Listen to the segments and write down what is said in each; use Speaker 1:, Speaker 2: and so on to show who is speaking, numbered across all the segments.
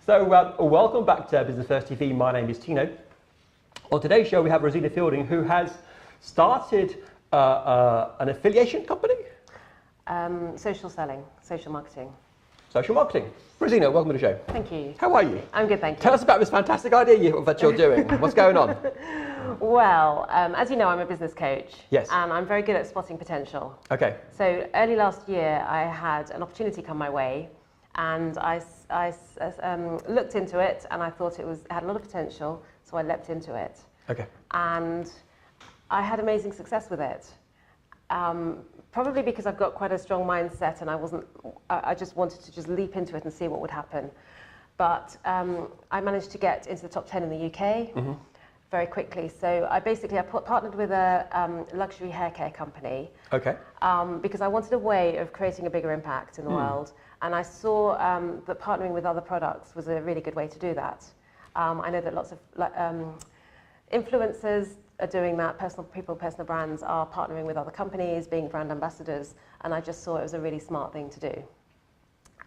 Speaker 1: So welcome back to Business First TV. My name is Tino. On today's show we have Rosina Fielding, who has started an affiliation company?
Speaker 2: Social selling, social marketing.
Speaker 1: Social marketing. Rosina, welcome to the show.
Speaker 2: Thank you.
Speaker 1: How are you?
Speaker 2: I'm good, thank you.
Speaker 1: Tell us about this fantastic idea that you're doing. What's going on?
Speaker 2: Well, as you know, I'm a business coach.
Speaker 1: Yes.
Speaker 2: And I'm very good at spotting potential.
Speaker 1: Okay.
Speaker 2: So early last year, I had an opportunity come my way, and I looked into it, and I thought it had a lot of potential, so I leapt into it.
Speaker 1: Okay.
Speaker 2: And I had amazing success with it. Probably because I've got quite a strong mindset, and I just wanted to just leap into it and see what would happen. But I managed to get into the top 10 in the UK very quickly. So I partnered with a luxury hair care company.
Speaker 1: Okay.
Speaker 2: Because I wanted a way of creating a bigger impact in the world. And I saw that partnering with other products was a really good way to do that. I know that lots of influencers are doing that. Personal brands are partnering with other companies, being brand ambassadors, and I just saw it was a really smart thing to do.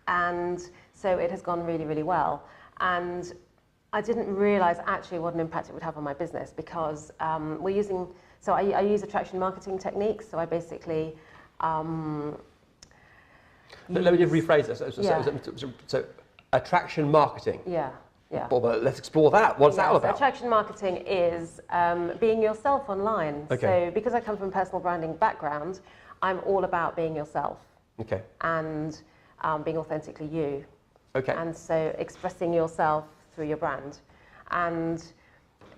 Speaker 2: And so it has gone really, really well. And I didn't realize actually what an impact it would have on my business, because I use attraction marketing techniques. So I basically
Speaker 1: Let me just rephrase this. So attraction marketing.
Speaker 2: Yeah. Yeah.
Speaker 1: Well, let's explore that. What's that all about?
Speaker 2: Attraction marketing is being yourself online.
Speaker 1: Okay.
Speaker 2: So because I come from a personal branding background, I'm all about being yourself.
Speaker 1: Okay.
Speaker 2: And being authentically you.
Speaker 1: Okay.
Speaker 2: And so expressing yourself through your brand. And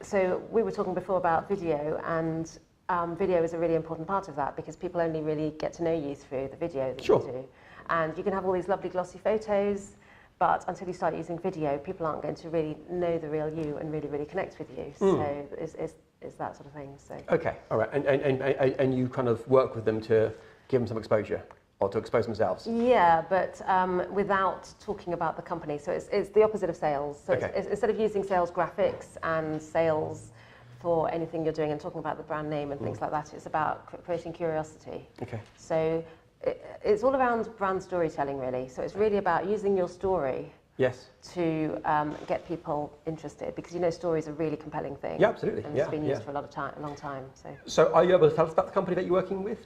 Speaker 2: so we were talking before about video, and video is a really important part of that, because people only really get to know you through the video that you do. And you can have all these lovely glossy photos, but until you start using video, people aren't going to really know the real you and really, really connect with you. So it's that sort of thing. So. Okay,
Speaker 1: all right. And you kind of work with them to give them some exposure, or to expose themselves?
Speaker 2: Yeah, but without talking about the company. So it's the opposite of sales. So it's, instead of using sales graphics and sales for anything you're doing and talking about the brand name and things like that, it's about creating curiosity.
Speaker 1: Okay.
Speaker 2: So it's all around brand storytelling, really. So it's really about using your story to get people interested, because you know stories are a really compelling thing.
Speaker 1: Yeah, absolutely.
Speaker 2: And it's been used for a long time.
Speaker 1: So are you able to tell us about the company that you're working with?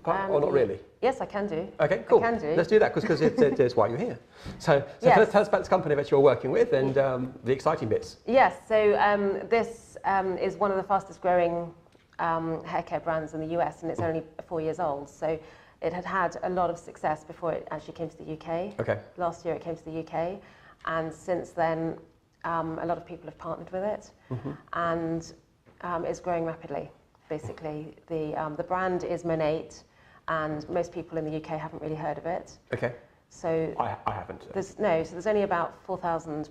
Speaker 1: Or not really?
Speaker 2: Yes, I can do.
Speaker 1: Okay, cool.
Speaker 2: I can do.
Speaker 1: Let's do that, because it's why you're here. So tell us about this company that you're working with and the exciting bits.
Speaker 2: Yes, so this is one of the fastest growing hair care brands in the US, and it's only 4 years old. So it had a lot of success before it actually came to the UK. Okay. Last year it came to the UK, and since then a lot of people have partnered with it, and it's growing rapidly. Basically, the brand is Monat, and most people in the UK haven't really heard of it. Okay. So
Speaker 1: I haven't.
Speaker 2: So there's only about 4,000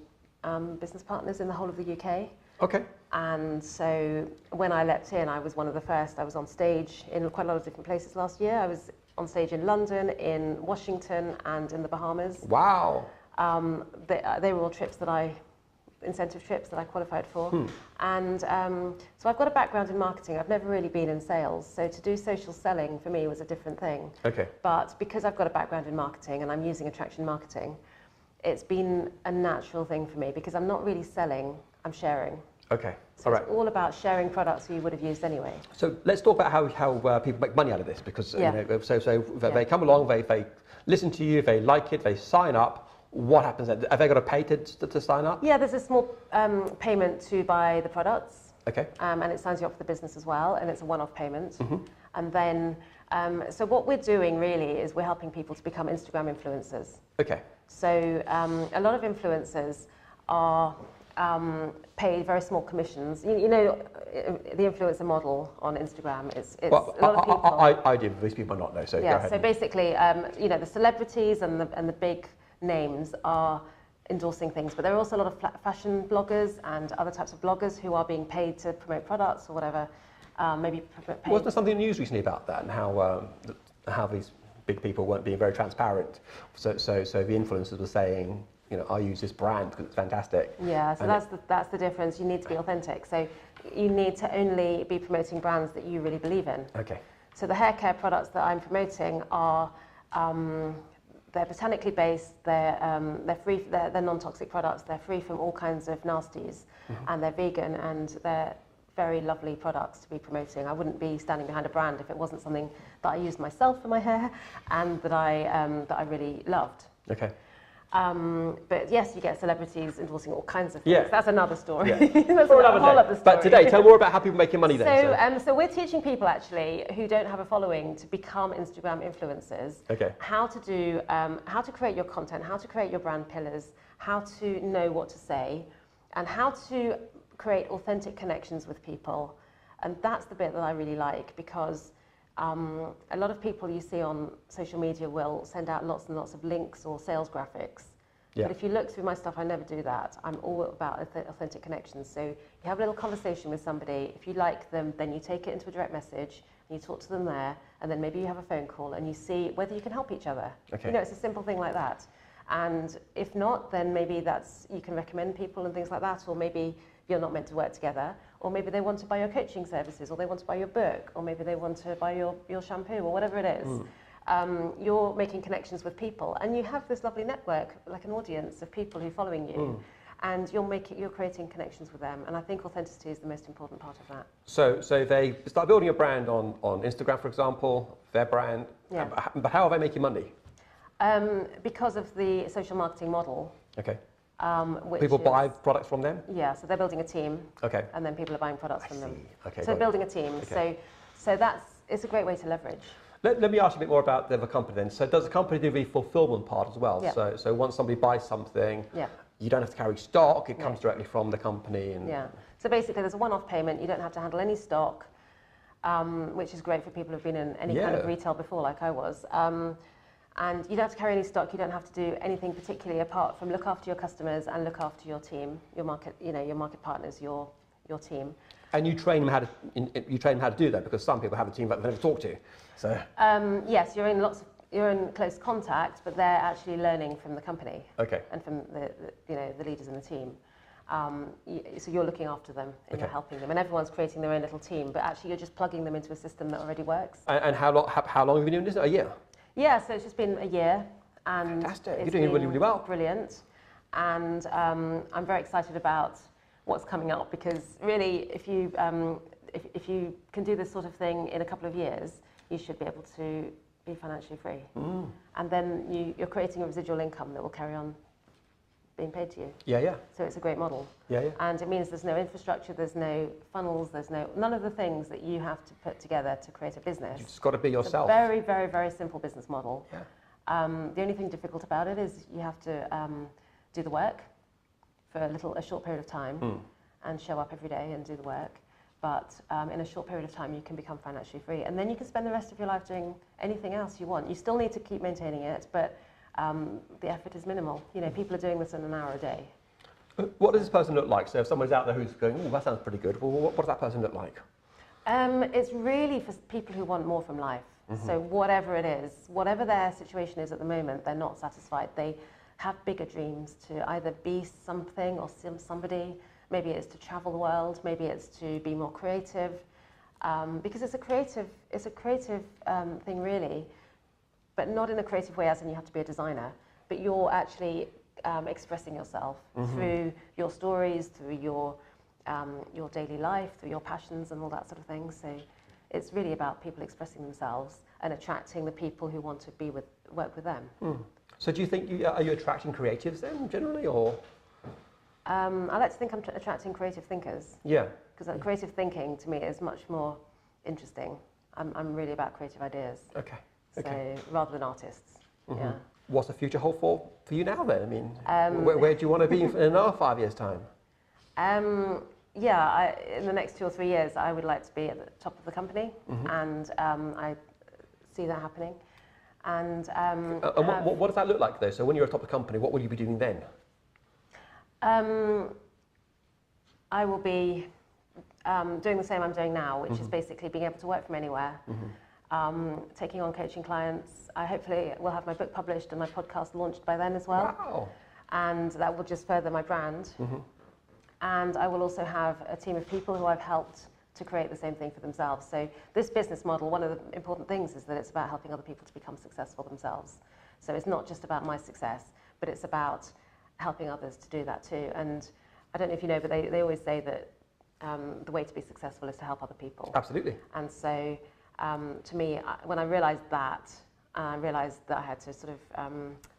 Speaker 2: business partners in the whole of the UK. Okay. And so when I leapt in, I was one of the first. I was on stage in quite a lot of different places last year. I was on stage in London, in Washington, and in the Bahamas. Wow. They were all incentive trips that I qualified for. And so I've got a background in marketing. I've never really been in sales. So to do social selling for me was a different thing. Okay. But because I've got a background in marketing and I'm using attraction marketing, it's been a natural thing for me, because I'm not really selling, I'm sharing. Okay. So it's all about sharing products you would have used anyway. So let's talk about how people make money out of this, because they come along, they listen to you, they like it, they sign up. What happens then? Have they got to pay to sign up? Yeah, there's a small payment to buy the products. Okay. And it signs you up for the business as well, and it's a one-off payment. And then, so what we're doing really is we're helping people to become Instagram influencers. Okay. So a lot of influencers are paid very small commissions. You know, the influencer model on Instagram is a lot of people. I do. These people not know. So go ahead. So basically, the celebrities and the big names are endorsing things, but there are also a lot of fashion bloggers and other types of bloggers who are being paid to promote products or whatever. Wasn't there something in the news recently about that, and how these big people weren't being very transparent? So the influencers were saying, I use this brand because it's fantastic. Yeah, so that's the difference. You need to be authentic. So you need to only be promoting brands that you really believe in. Okay. So the hair care products that I'm promoting are they're botanically based, they're free, they're non-toxic products, they're free from all kinds of nasties, and they're vegan, and they're very lovely products to be promoting. I wouldn't be standing behind a brand if it wasn't something that I used myself for my hair and that I really loved.
Speaker 1: Okay.
Speaker 2: But yes, you get celebrities endorsing all kinds of things. Yeah. That's another story.
Speaker 1: Yeah.
Speaker 2: That's a whole other story.
Speaker 1: But today, tell more about how people making money then.
Speaker 2: So we're teaching people actually who don't have a following to become Instagram influencers.
Speaker 1: Okay.
Speaker 2: How to create your content, how to create your brand pillars, how to know what to say, and how to create authentic connections with people. And that's the bit that I really like, because a lot of people you see on social media will send out lots and lots of links or sales graphics. Yeah. But if you look through my stuff, I never do that. I'm all about authentic connections. So you have a little conversation with somebody. If you like them, then you take it into a direct message and you talk to them there, and then maybe you have a phone call and you see whether you can help each other. Okay. You know, it's a simple thing like that. And if not, then maybe you can recommend people and things like that, or maybe you're not meant to work together, or maybe they want to buy your coaching services, or they want to buy your book, or maybe they want to buy your shampoo, or whatever it is. You're making connections with people, and you have this lovely network, like an audience of people who are following you, and you're creating connections with them. And I think authenticity is the most important part of that.
Speaker 1: So they start building a brand on Instagram, for example, their brand. Yeah. But how are they making money?
Speaker 2: Because of the social marketing model.
Speaker 1: Okay. People buy products from them?
Speaker 2: Yeah, so they're building a team. Okay. And then people are buying products from them. Okay. So they're building a team. Okay. So it's a great way to leverage.
Speaker 1: Let me ask you a bit more about the company then. So does the company do the fulfillment part as well? Yeah. So once somebody buys something, you don't have to carry stock, it comes directly from the company.
Speaker 2: Yeah. So basically there's a one-off payment, you don't have to handle any stock, which is great for people who've been in any kind of retail before, like I was. And you don't have to carry any stock, you don't have to do anything particularly apart from look after your customers and look after your team, your market partners, your team.
Speaker 1: And you train them how to do that, because some people have a team that they never talk to. So
Speaker 2: yes, you're in close contact, but they're actually learning from the company. Okay. And from the leaders in the team. So you're looking after them and you're helping them, and everyone's creating their own little team, but actually you're just plugging them into a system that already works.
Speaker 1: And how long have you been doing this? A year?
Speaker 2: Yeah, so it's just been a year, and
Speaker 1: fantastic. You're doing really, really well.
Speaker 2: Brilliant, and I'm very excited about what's coming up, because really, if you can do this sort of thing in a couple of years, you should be able to be financially free, and then you're creating a residual income that will carry on being paid to you. Yeah, yeah. So it's a great model. Yeah, yeah. And it means there's no infrastructure, there's no funnels, there's none of the things that you have to put together to create a business.
Speaker 1: You've just got to be yourself.
Speaker 2: It's a very, very, very simple business model. Yeah. The only thing difficult about it is you have to do the work for a short period of time and show up every day and do the work. But in a short period of time, you can become financially free. And then you can spend the rest of your life doing anything else you want. You still need to keep maintaining it, but the effort is minimal. You know, people are doing this in an hour a day.
Speaker 1: What does this person look like? So if someone's out there who's going, oh, that sounds pretty good, well, what does that person look like?
Speaker 2: It's really for people who want more from life. So whatever it is, whatever their situation is at the moment, they're not satisfied. They have bigger dreams to either be something or somebody. Maybe it's to travel the world. Maybe it's to be more creative. Because it's a creative thing, really. But not in a creative way as in you have to be a designer, but you're actually expressing yourself through your stories, through your daily life, through your passions and all that sort of thing. So it's really about people expressing themselves and attracting the people who want to work with them.
Speaker 1: So do you think, are you attracting creatives then, generally, or?
Speaker 2: I like to think I'm attracting creative thinkers. Yeah. Because creative thinking, to me, is much more interesting. I'm really about creative ideas. Okay. So rather than artists. Yeah.
Speaker 1: What's the future hold for you now then? I mean, where do you want to be in another 5 years' time?
Speaker 2: Yeah, in the next 2 or 3 years, I would like to be at the top of the company, and I see that happening. And
Speaker 1: what does that look like though? So when you're at the top of the company, what will you be doing then?
Speaker 2: I will be doing the same I'm doing now, which is basically being able to work from anywhere. Taking on coaching clients. I hopefully will have my book published and my podcast launched by then as well. Wow. And that will just further my brand. And I will also have a team of people who I've helped to create the same thing for themselves. So this business model, one of the important things is that it's about helping other people to become successful themselves. So it's not just about my success, but it's about helping others to do that too. And I don't know if you know, but they always say that the way to be successful is to help other people.
Speaker 1: Absolutely.
Speaker 2: And so to me, when I realised that, I realised that I had to sort of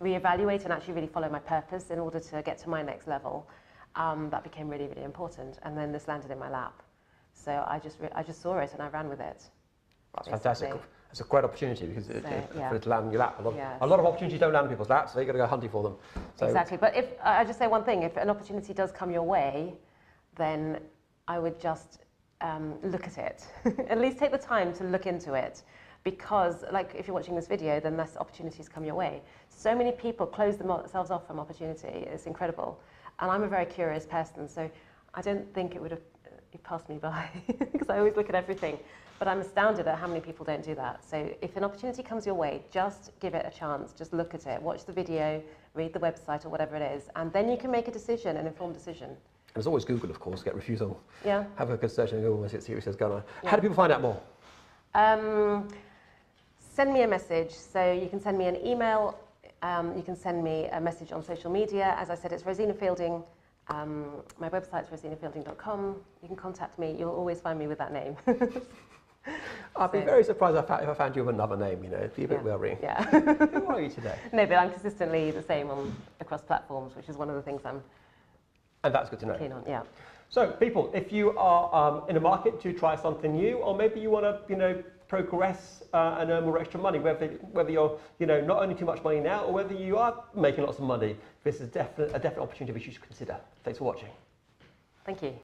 Speaker 2: reevaluate and actually really follow my purpose in order to get to my next level. That became really, really important. And then this landed in my lap. So I just saw it and I ran with it.
Speaker 1: That's fantastic. It's a great opportunity because for it to land in your lap.
Speaker 2: Yes.
Speaker 1: A lot of opportunities don't land in people's laps, so you've got to go hunting for them. So
Speaker 2: exactly. But if I just say one thing, if an opportunity does come your way, then I would just look at it. At least take the time to look into it. Because, like, if you're watching this video, then less opportunities come your way. So many people close themselves off from opportunity. It's incredible. And I'm a very curious person, so I don't think it would have passed me by, because I always look at everything. But I'm astounded at how many people don't do that. So if an opportunity comes your way, just give it a chance. Just look at it, watch the video, read the website or whatever it is, and then you can make a decision, an informed decision.
Speaker 1: And there's always Google, of course, get refusal.
Speaker 2: Yeah.
Speaker 1: Have a good search on Google and see what it says going on.
Speaker 2: Yeah.
Speaker 1: How do people find out more?
Speaker 2: Send me a message. So you can send me an email. You can send me a message on social media. As I said, it's Rosina Fielding. My website's rosinafielding.com. You can contact me. You'll always find me with that name.
Speaker 1: I'd be very surprised if I found you with another name, you know. It'd be a bit worrying.
Speaker 2: Yeah.
Speaker 1: Who are you today?
Speaker 2: No, but I'm consistently the same across platforms, which is one of the things I'm
Speaker 1: And that's good to know.
Speaker 2: keen on. Yeah.
Speaker 1: So, people, if you are in a market to try something new, or maybe you want to, you know, progress and earn more extra money, whether you're, you know, not earning too much money now, or whether you are making lots of money, this is a definite opportunity which you should consider. Thanks for watching.
Speaker 2: Thank you.